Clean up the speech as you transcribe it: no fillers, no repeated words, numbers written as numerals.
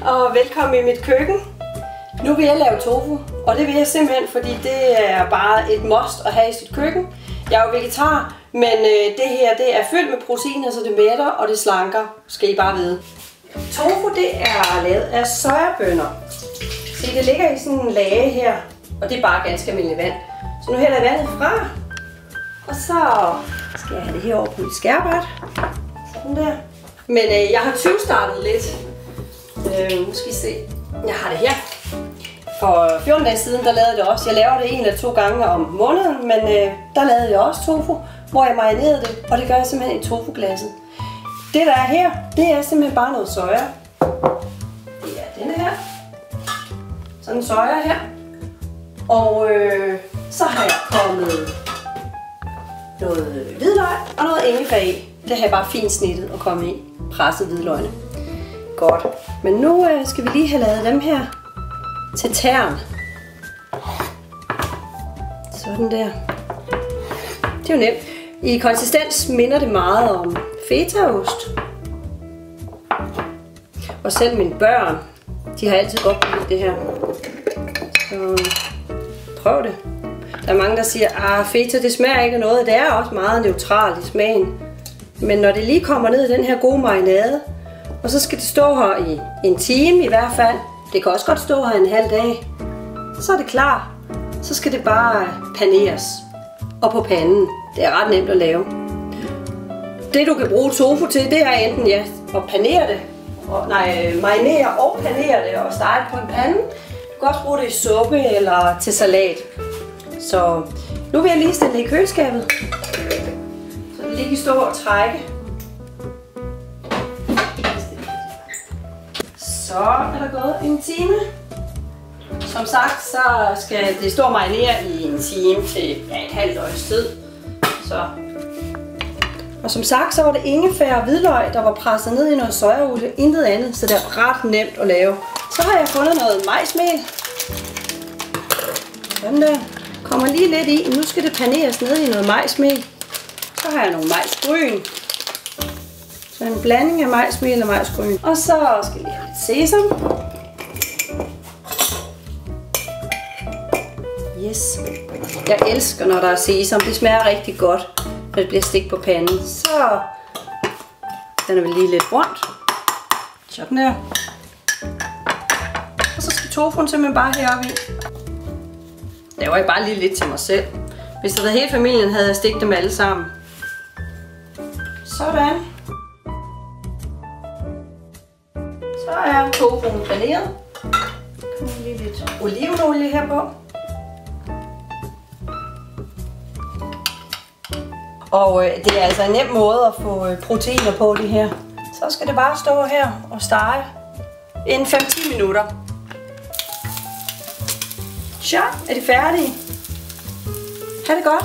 og velkommen i mit køkken. Nu vil jeg lave tofu, og det vil jeg simpelthen, fordi det er bare et must at have i sit køkken. Jeg er jo vegetar, men det her det er fyldt med proteiner, så det mætter og det slanker, skal I bare vide. Tofu det er lavet af sojabønner. Se, det ligger i sådan en lage her, og det er bare ganske almindelig vand. Så nu hælder jeg vandet fra, og så skal jeg have det herover på mit skærebræt. Sådan der. Men jeg har 20-startet lidt. Nu skal I se. Jeg har det her. For 14 dage siden, der lavede jeg det også. Jeg laver det 1 eller 2 gange om måneden, men der lavede jeg også tofu, hvor jeg marinerede det, og det gør jeg simpelthen i tofuglasset. Det der er her, det er simpelthen bare noget soja. Det er denne her. Sådan en soja her. Og så har jeg kommet noget hvidløg og noget ingefær i. Det har jeg bare fint snittet og kommet i. Presset hvidløgene. Godt. Men nu skal vi lige have lavet dem her til tern. Sådan der. Det er jo nemt. I konsistens minder det meget om fetaost. Og selv mine børn, de har altid godt lide det her. Så prøv det. Der er mange, der siger, at feta det smager ikke af noget. Det er også meget neutralt i smagen. Men når det lige kommer ned i den her gode marinade, og så skal det stå her i 1 time i hvert fald. Det kan også godt stå her en halv dag. Så er det klar. Så skal det bare paneres. Og på panden. Det er ret nemt at lave. Det du kan bruge tofu til, det er enten at panere det. Marinere og panere det og stege det på en pande. Du kan også bruge det i suppe eller til salat. Så nu vil jeg lige stille det i køleskabet. Så det lige kan stå og trække. Så er der gået 1 time. Som sagt, så skal det stå og marinere i 1 time til et halvt års tid. Så. Og som sagt, så var det ingefær og hvidløg, der var presset ned i noget sojaolie. Intet andet, så det er ret nemt at lave. Så har jeg fundet noget majsmel. Sådan der. Kommer lige lidt i. Nu skal det paneres ned i noget majsmel. Så har jeg nogle majsgryn. Så en blanding af majsmel og majsgryn. Og så skal vi have lidt sesam. Yes. Jeg elsker, når der er sesam. Det smager rigtig godt, når det bliver stegt på panden. Så den er vel lige lidt rundt. Sådan der. Og så skal tofuen simpelthen bare heroppe i. Det var jeg bare lige lidt til mig selv. Hvis det var hele familien, havde jeg stegt dem alle sammen. Sådan. Så er tofuen paneret. Der kommer lige lidt olivenolie her på. Og det er altså en nem måde at få proteiner på det her. Så skal det bare stå her og stege en 5-10 minutter. Så er de færdige. Ha' det godt.